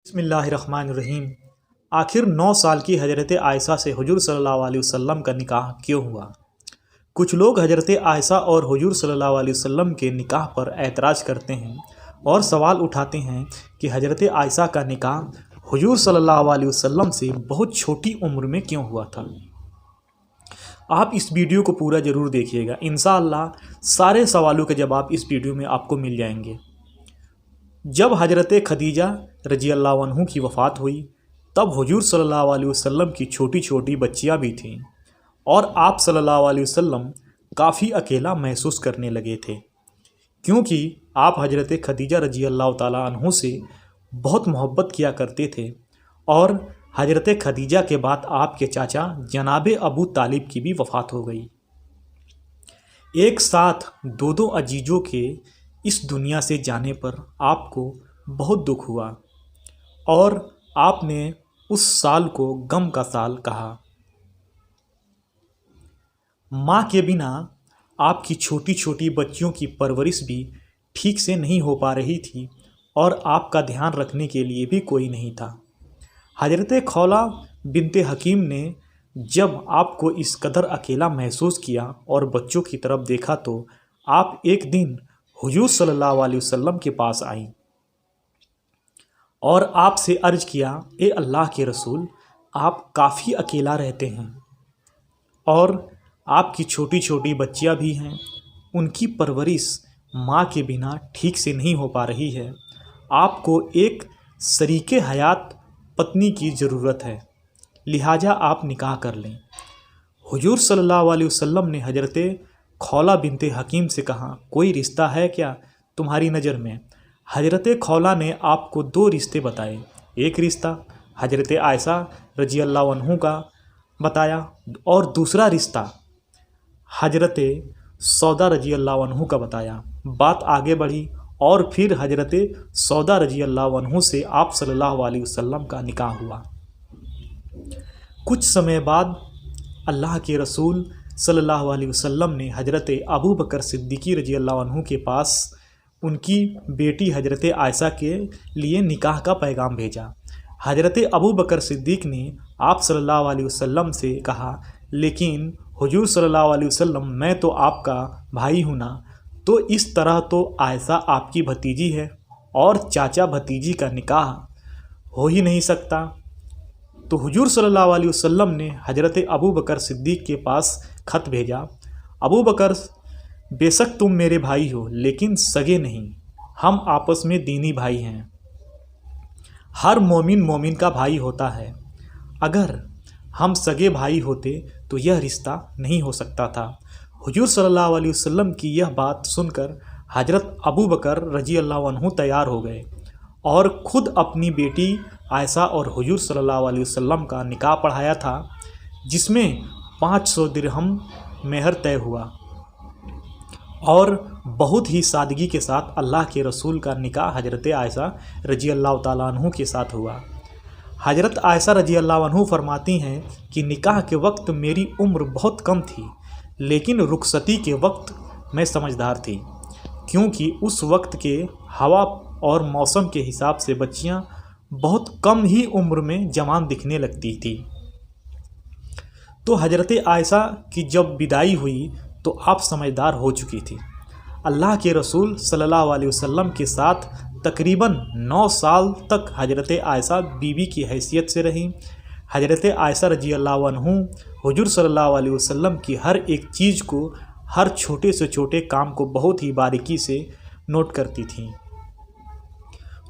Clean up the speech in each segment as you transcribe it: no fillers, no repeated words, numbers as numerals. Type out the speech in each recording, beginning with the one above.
बिस्मिल्लाहिर्रहमानिर्रहीम। आखिर 9 साल की हज़रत आयशा से हुजूर सल्लल्लाहु अलैहि वसल्लम का निकाह क्यों हुआ? कुछ लोग हज़रत आयशा और हुजूर सल्लल्लाहु अलैहि वसल्लम के निकाह पर एतराज़ करते हैं और सवाल उठाते हैं कि हज़रत आयशा का निकाह हुजूर सल्लल्लाहु अलैहि वसल्लम से बहुत छोटी उम्र में क्यों हुआ था। आप इस वीडियो को पूरा ज़रूर देखिएगा। इंशाअल्लाह सारे सवालों के जवाब इस वीडियो में आपको मिल जाएंगे। जब हज़रत खदीजा रजी अल्लाह अन्हु की वफ़ात हुई तब हुजूर सल्लल्लाहु अलैहि वसल्लम की छोटी छोटी बच्चियां भी थीं और आप सल्लल्लाहु अलैहि वसल्लम काफ़ी अकेला महसूस करने लगे थे, क्योंकि आप हज़रत खदीजा रजी अल्लाह ताला अन्हु से बहुत मोहब्बत किया करते थे और हज़रत खदीजा के बाद आपके चाचा जनाब अबू तालिब की भी वफ़ात हो गई। एक साथ दो अजीज़ों के इस दुनिया से जाने पर आपको बहुत दुख हुआ और आपने उस साल को गम का साल कहा। माँ के बिना आपकी छोटी छोटी बच्चियों की परवरिश भी ठीक से नहीं हो पा रही थी और आपका ध्यान रखने के लिए भी कोई नहीं था। हज़रत खौला बिनते हकीम ने जब आपको इस कदर अकेला महसूस किया और बच्चों की तरफ देखा तो आप एक दिन हुजूर सल्लल्लाहु अलैहि वसल्लम के पास आई और आपसे अर्ज किया, ए अल्लाह के रसूल, आप काफ़ी अकेला रहते हैं और आपकी छोटी छोटी बच्चियां भी हैं, उनकी परवरिश माँ के बिना ठीक से नहीं हो पा रही है। आपको एक शरीके हयात पत्नी की ज़रूरत है, लिहाजा आप निकाह कर लें। हुजूर सल्लल्लाहु अलैहि वसल्लम ने हज़रत खौला बिनते हकीम से कहा, कोई रिश्ता है क्या तुम्हारी नज़र में? हज़रत खौला ने आपको 2 रिश्ते बताए। एक रिश्ता हज़रत आयशा रजी अल्लाह अन्हु का बताया और दूसरा रिश्ता हज़रत सौदा रजी अल्लाह अन्हु का बताया। बात आगे बढ़ी और फिर हज़रत सौदा रजी अल्लाह अन्हु से आप सल्लल्लाहु अलैहि वसल्लम का निकाह हुआ। कुछ समय बाद अल्लाह के रसूल सल्लल्लाहु अलैहि वसल्लम ने हज़रत अबू बकर सिद्दीकी रजी अल्लाह अन्हु के पास उनकी बेटी हज़रत आयशा के लिए निकाह का पैगाम भेजा। हज़रत अबू बकर सिद्दीक ने आप सल्लल्लाहु अलैहि वसल्लम से कहा, लेकिन हुजूर सल्लल्लाहु अलैहि वसल्लम, मैं तो आपका भाई हूँ ना, तो इस तरह तो आयशा आपकी भतीजी है और चाचा भतीजी का निकाह हो ही नहीं सकता। तो हुजूर सल्लल्लाहु अलैहि वसल्लम ने हज़रत अबू बकर सिद्दीक के पास ख़त भेजा, अबू बकर, बेशक तुम मेरे भाई हो लेकिन सगे नहीं, हम आपस में दीनी भाई हैं। हर मोमिन का भाई होता है। अगर हम सगे भाई होते तो यह रिश्ता नहीं हो सकता था। हुजूर सल्लल्लाहु अलैहि वसल्लम की यह बात सुनकर हज़रत अबू बकर रजी अल्लाह अन्हु तैयार हो गए और ख़ुद अपनी बेटी आयशा और हुजूर सल्लल्लाहु अलैहि वसल्लम का निकाह पढ़ाया था, जिसमें 500 दिरहम मेहर तय हुआ और बहुत ही सादगी के साथ अल्लाह के रसूल का निकाह हज़रत आयशा रजी अल्लाह ताला अन्हु के साथ हुआ। हज़रत आयशा रजी अल्लाह अन्हु फरमाती हैं कि निकाह के वक्त मेरी उम्र बहुत कम थी, लेकिन रुखसती के वक्त मैं समझदार थी, क्योंकि उस वक्त के हवा और मौसम के हिसाब से बच्चियां बहुत कम ही उम्र में जवान दिखने लगती थी। तो हज़रत आयशा की जब विदाई हुई तो आप समझदार हो चुकी थी। अल्लाह के रसूल सल्लल्लाहु अलैहि वसल्लम के साथ तकरीबन 9 साल तक हज़रत आयशा बीवी की हैसियत से रही। हज़रत आयशा रजी अल्लाह अन्हु हुजूर सल्लल्लाहु अलैहि वसल्लम की हर एक चीज़ को, हर छोटे से छोटे काम को बहुत ही बारीकी से नोट करती थीं।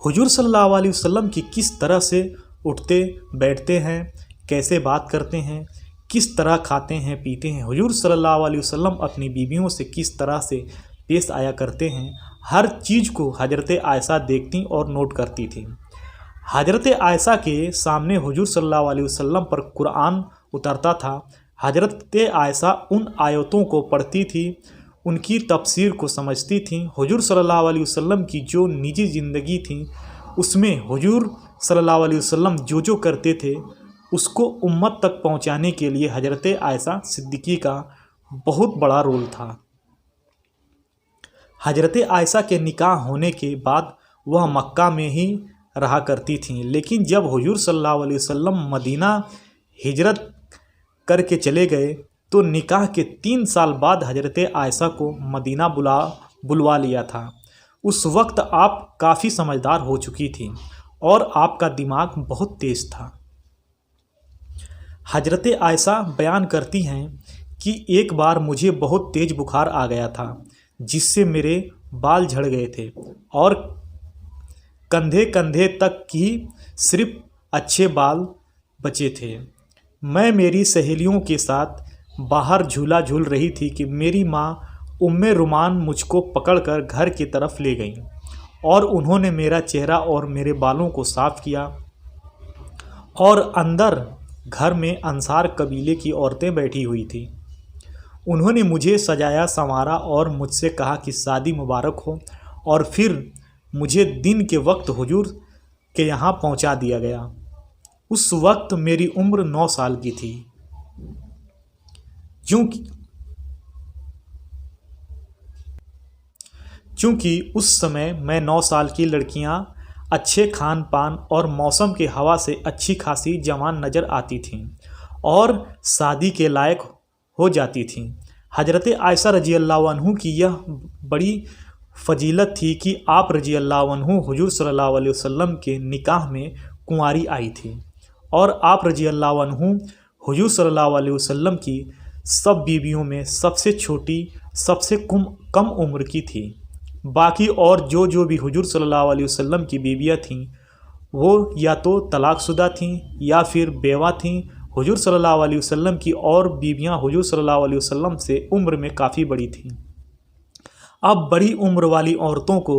हुजूर सल्लल्लाहु अलैहि वसल्लम की किस तरह से उठते बैठते हैं, कैसे बात करते हैं, किस तरह खाते हैं पीते हैं, हुजूर सल्लल्लाहु अलैहि वसल्लम अपनी बीवियों से किस तरह से पेश आया करते हैं, हर चीज़ को हज़रत आयशा देखती और नोट करती थी। हज़रत आयशा के सामने हुजूर सल्लल्लाहु अलैहि वसल्लम पर कुरान उतरता था। हज़रत आयशा उन आयतों को पढ़ती थी, उनकी तफसीर को समझती थीं। हुजूर सल्लल्लाहु अलैहि वसल्लम की जो निजी ज़िंदगी थी उसमें हुजूर सल्लल्लाहु अलैहि वसल्लम जो जो करते थे उसको उम्मत तक पहुंचाने के लिए हज़रत आयशा सिद्दीकी का बहुत बड़ा रोल था। हज़रत आयशा के निकाह होने के बाद वह मक्का में ही रहा करती थीं। लेकिन जब हुजूर सल्लल्लाहु अलैहि वसल्लम मदीना हिजरत करके चले गए तो निकाह के 3 साल बाद हजरत आयशा को मदीना बुलवा लिया था। उस वक्त आप काफ़ी समझदार हो चुकी थी और आपका दिमाग बहुत तेज़ था। हजरत आयशा बयान करती हैं कि एक बार मुझे बहुत तेज़ बुखार आ गया था जिससे मेरे बाल झड़ गए थे और कंधे कंधे तक की सिर्फ अच्छे बाल बचे थे। मैं मेरी सहेलियों के साथ बाहर झूला झूल रही थी कि मेरी माँ उम्मे रुमान मुझको पकड़कर घर की तरफ ले गईं और उन्होंने मेरा चेहरा और मेरे बालों को साफ़ किया और अंदर घर में अंसार कबीले की औरतें बैठी हुई थी। उन्होंने मुझे सजाया संवारा और मुझसे कहा कि शादी मुबारक हो और फिर मुझे दिन के वक्त हुजूर के यहाँ पहुँचा दिया गया। उस वक्त मेरी उम्र 9 साल की थी। चूँकि उस समय मैं 9 साल की लड़कियाँ अच्छे खान पान और मौसम के हवा से अच्छी खासी जवान नज़र आती थीं और शादी के लायक हो जाती थीं। हजरत आयशा रजी अल्लाह अन्हु की यह बड़ी फजीलत थी कि आप रजी अल्लाह अन्हु हुजूर सल्लल्लाहु अलैहि वसल्लम के निकाह में कुंवारी आई थी और आप रजी अल्लाह अन्हु हुजूर सल्लल्लाहु अलैहि वसल्लम की सब बीवियों में सबसे छोटी, सबसे कम उम्र की थी। बाकी और जो भी हुजूर सल्लल्लाहु अलैहि वसल्लम की बीवियाँ थीं वो या तो तलाकशुदा थीं या फिर बेवा थीं। हुजूर सल्लल्लाहु अलैहि वसल्लम की और बीवियाँ हुजूर सल्लल्लाहु अलैहि वसल्लम से उम्र में काफ़ी बड़ी थीं। अब बड़ी उम्र वाली औरतों को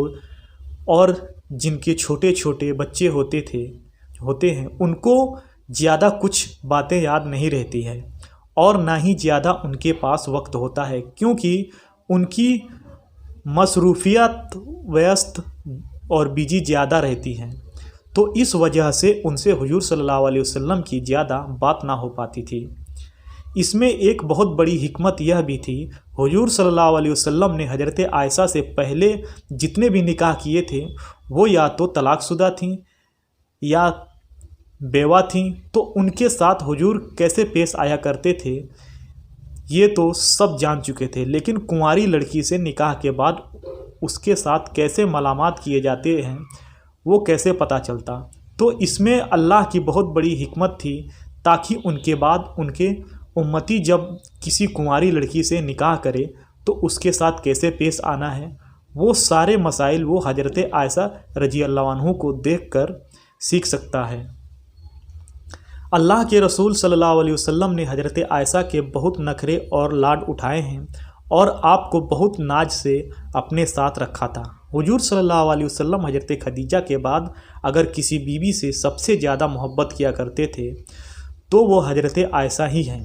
और जिनके छोटे छोटे बच्चे होते हैं उनको ज़्यादा कुछ बातें याद नहीं रहती है और ना ही ज़्यादा उनके पास वक्त होता है, क्योंकि उनकी मसरूफियत व्यस्त और बिजी ज़्यादा रहती हैं। तो इस वजह से उनसे हुजूर सल्लल्लाहु अलैहि वसल्लम की ज़्यादा बात ना हो पाती थी। इसमें एक बहुत बड़ी हिकमत यह भी थी, हुजूर सल्लल्लाहु अलैहि वसल्लम ने हजरत आयशा से पहले जितने भी निकाह किए थे वो या तो तलाकशुदा थीं या बेवा थीं, तो उनके साथ हुजूर कैसे पेश आया करते थे ये तो सब जान चुके थे। लेकिन कुंवारी लड़की से निकाह के बाद उसके साथ कैसे मलामात किए जाते हैं वो कैसे पता चलता। तो इसमें अल्लाह की बहुत बड़ी हिकमत थी ताकि उनके बाद उनके उम्मती जब किसी कुंवारी लड़की से निकाह करे तो उसके साथ कैसे पेश आना है, वो सारे मसाइल वो हजरत आयशा रजी अल्लाह अन्हु को देखकर सीख सकता है। अल्लाह के रसूल सल्लल्लाहु अलैहि वसल्लम ने हजरत आयशा के बहुत नखरे और लाड उठाए हैं और आपको बहुत नाज से अपने साथ रखा था। हुजूर सल्लल्लाहु अलैहि वसल्लम हजरत खदीजा के बाद अगर किसी बीवी से सबसे ज़्यादा मोहब्बत किया करते थे तो वो हजरत आयशा ही हैं।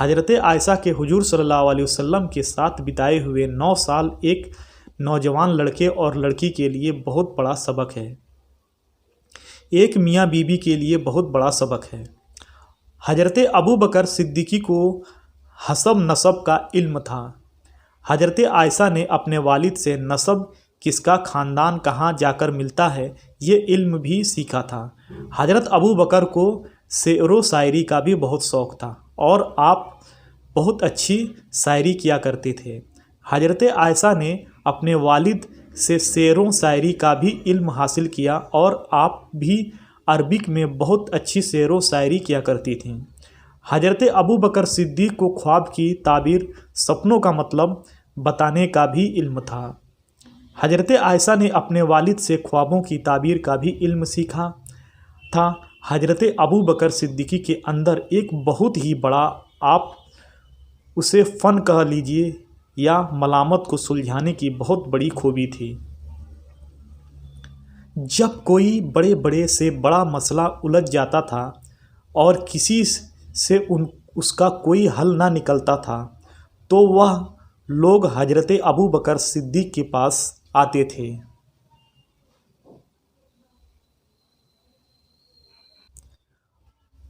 हजरत आयशा के हुजूर सल्लल्लाहु अलैहि वसल्लम के साथ बिताए हुए 9 साल एक नौजवान लड़के और लड़की के लिए बहुत बड़ा सबक है, एक मियाँ बीबी के लिए बहुत बड़ा सबक है। हजरत अबू बकर सिद्दीकी को हसब नसब का इल्म था। हजरत आयशा ने अपने वालिद से नसब किसका ख़ानदान कहाँ जाकर मिलता है ये इल्म भी सीखा था। हजरत अबू बकर को शेरो शायरी का भी बहुत शौक़ था और आप बहुत अच्छी शायरी किया करते थे। हजरत आयशा ने अपने वालिद से शेरों शायरी का भी इल्म हासिल किया और आप भी अरबिक में बहुत अच्छी शेरो शायरी किया करती थीं। हजरत अबू बकर सिद्दीक़ को ख्वाब की ताबीर, सपनों का मतलब बताने का भी इल्म था। हजरत आयशा ने अपने वालिद से ख्वाबों की ताबीर का भी इल्म सीखा था। हजरत अबू बकर सिद्दीकी के अंदर एक बहुत ही बड़ा, आप उसे फ़न कह लीजिए या मलामत को सुलझाने की बहुत बड़ी खूबी थी। जब कोई बड़े बड़े से बड़ा मसला उलझ जाता था और किसी से उसका कोई हल ना निकलता था तो वह लोग हजरत अबू बकर सिद्दीक़ के पास आते थे।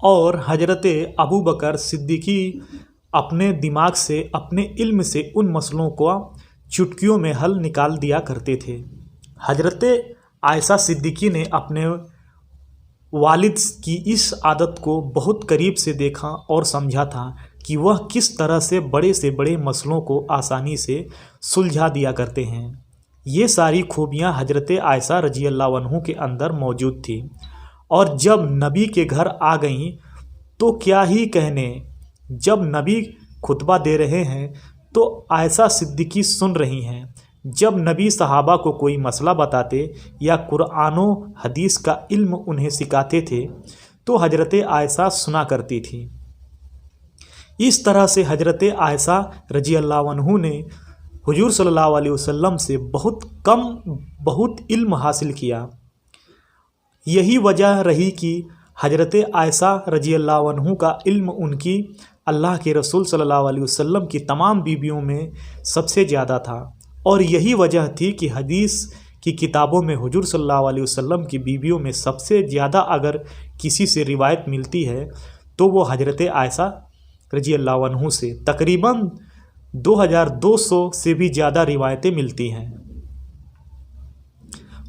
और हजरत अबू बकर सिद्दीकी अपने दिमाग से, अपने इल्म से उन मसलों को चुटकियों में हल निकाल दिया करते थे। हजरत आयशा सिद्दीकी ने अपने वालिद की इस आदत को बहुत करीब से देखा और समझा था कि वह किस तरह से बड़े मसलों को आसानी से सुलझा दिया करते हैं। ये सारी खूबियाँ हजरत आयशा रजी अल्लाह अन्हु के अंदर मौजूद थी और जब नबी के घर आ गईं तो क्या ही कहने। जब नबी खुतबा दे रहे हैं तो आयशा सिद्दीकी सुन रही हैं। जब नबी सहाबा को कोई मसला बताते या कुरान व हदीस का इल्म उन्हें सिखाते थे तो हजरत आयशा सुना करती थी। इस तरह से हजरत आयशा रजी अल्लाह अन्हु ने हुजूर सल्लल्लाहु अलैहि वसल्लम से बहुत इल्म हासिल किया। यही वजह रही कि हजरत आयशा रजी अल्लाह अन्हु का इल्म उनकी अल्लाह के रसूल सल्लल्लाहु अलैहि वसल्लम की तमाम बीवियों में सबसे ज़्यादा था और यही वजह थी कि हदीस की किताबों में हुजूर सल्लल्लाहु अलैहि वसल्लम की बीवियों में सबसे ज़्यादा अगर किसी से रिवायत मिलती है तो वो हजरत आयशा रजी अल्लाह अन्हु से तकरीबन 2200 से भी ज़्यादा रिवायतें मिलती हैं।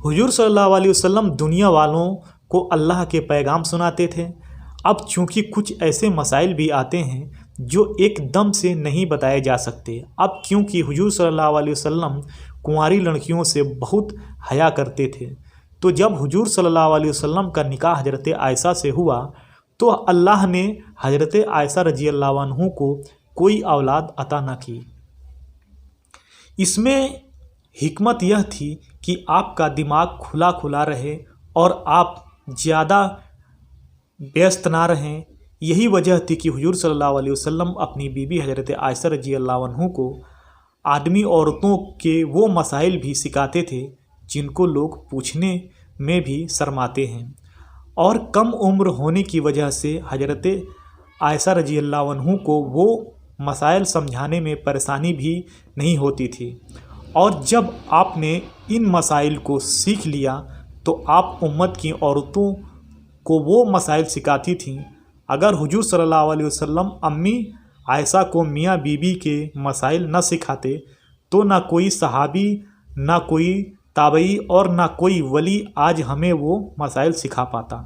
हुजूर सल्लल्लाहु अलैहि वसल्लम दुनिया वालों को अल्लाह के पैगाम सुनाते थे। अब चूँकि कुछ ऐसे मसाइल भी आते हैं जो एकदम से नहीं बताए जा सकते। अब क्योंकि हुजूर सल्लल्लाहु अलैहि वसल्लम कुंवारी लड़कियों से बहुत हया करते थे तो जब हुजूर सल्लल्लाहु अलैहि वसल्लम का निकाह हजरत आयशा से हुआ तो अल्लाह ने हजरत आयशा रजी अल्लाह अन्हु को कोई औलाद अता न की। इसमें हिकमत यह थी कि आपका दिमाग खुला खुला रहे और आप ज़्यादा व्यस्त ना रहें। यही वजह थी कि हुजूर सल्लल्लाहु अलैहि वसल्लम अपनी बीबी हजरत आयशा रजी अल्लाह अन्हु को आदमी औरतों के वो मसाइल भी सिखाते थे जिनको लोग पूछने में भी शर्माते हैं और कम उम्र होने की वजह से हजरत आयशा रजी अल्लाह अन्हु को वो मसाइल समझाने में परेशानी भी नहीं होती थी। और जब आपने इन मसाइल को सीख लिया तो आप उम्मत की औरतों को वो मसाइल सिखाती थीं। अगर हुजूर सल्लल्लाहु अलैहि वसल्लम अम्मी आयशा को मियाँ बीबी के मसाइल न सिखाते तो ना कोई सहाबी, ना कोई ताबई और ना कोई वली आज हमें वो मसाइल सिखा पाता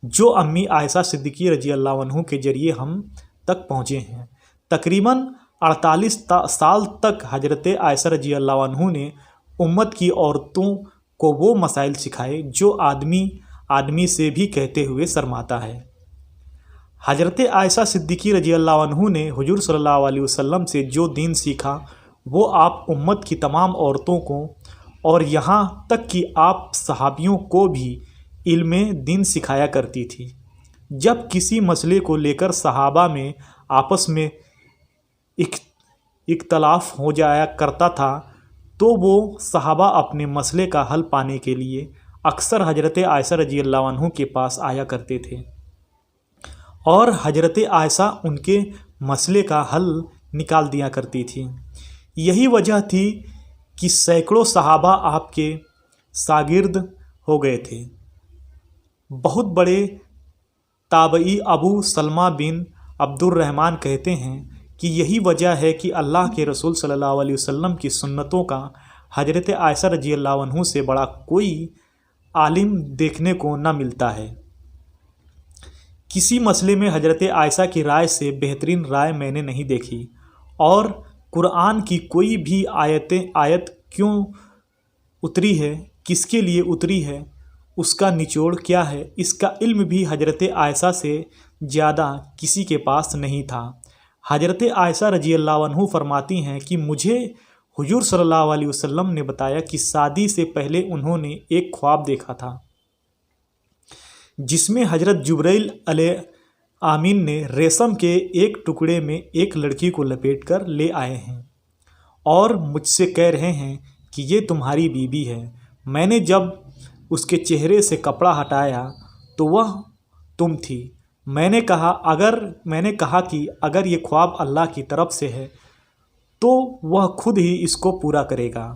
जो अम्मी आयशा सिद्दीकी रजी अल्लाह अन्हु के ज़रिए हम तक पहुँचे हैं। तकरीबन 48 साल तक हजरत आयशा रजी अल्लाह अन्हु ने उम्मत की औरतों को वो मसाइल सिखाए जो आदमी से भी कहते हुए शर्माता है। हजरत आयशा सिद्दीकी रजी अल्लाह अन्हु ने हुजूर सल्लल्लाहु अलैहि वसल्लम से जो दीन सीखा वो आप उम्मत की तमाम औरतों को और यहाँ तक कि आप सहाबियों को भी इल्म दीन सिखाया करती थी। जब किसी मसले को लेकर सहाबा में आपस में इख्तलाफ हो जाया करता था तो वो सहाबा अपने मसले का हल पाने के लिए अक्सर हजरत आयशा रजी अल्लाह अन्हु के पास आया करते थे और हजरत आयशा उनके मसले का हल निकाल दिया करती थी। यही वजह थी कि सैकड़ों सहाबा आपके शागिर्द हो गए थे। बहुत बड़े ताबई अबू सलमा बिन अब्दुर्रहमान कहते हैं कि यही वजह है कि अल्लाह के रसूल सल्लल्लाहु अलैहि वसल्लम की सुन्नतों का हजरत आयशा रजी अल्लाह अन्हु से बड़ा कोई आलिम देखने को न मिलता है। किसी मसले में हजरत आयशा की राय से बेहतरीन राय मैंने नहीं देखी और कुरान की कोई भी आयत क्यों उतरी है, किसके लिए उतरी है, उसका निचोड़ क्या है, इसका इल्म भी हजरत आयशा से ज़्यादा किसी के पास नहीं था। हजरत आयशा रजी अल्लाह अन्हु फरमाती हैं कि मुझे हुजूर सल्लल्लाहु अलैहि वसल्लम ने बताया कि शादी से पहले उन्होंने एक ख्वाब देखा था जिसमें हजरत जुब्राइल अलैहिस्सलाम ने रेशम के एक टुकड़े में एक लड़की को लपेटकर ले आए हैं और मुझसे कह रहे हैं कि ये तुम्हारी बीबी है। मैंने जब उसके चेहरे से कपड़ा हटाया तो वह तुम थी। मैंने कहा कि अगर ये ख्वाब अल्लाह की तरफ से है तो वह खुद ही इसको पूरा करेगा।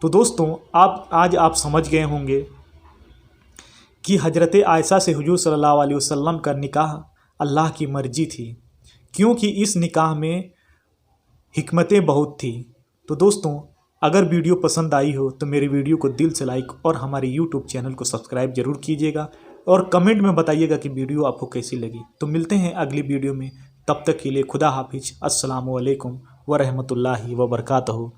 तो दोस्तों आज आप समझ गए होंगे कि हजरत आयशा से हुजूर सल्लल्लाहु अलैहि वसल्लम का निकाह अल्लाह की मर्जी थी, क्योंकि इस निकाह में हिकमतें बहुत थी। तो दोस्तों अगर वीडियो पसंद आई हो तो मेरे वीडियो को दिल से लाइक और हमारे यूट्यूब चैनल को सब्सक्राइब जरूर कीजिएगा और कमेंट में बताइएगा कि वीडियो आपको कैसी लगी। तो मिलते हैं अगली वीडियो में, तब तक के लिए खुदा हाफिज। अस्सलामु अलैकुम व रहमतुल्लाहि व बरकातहू।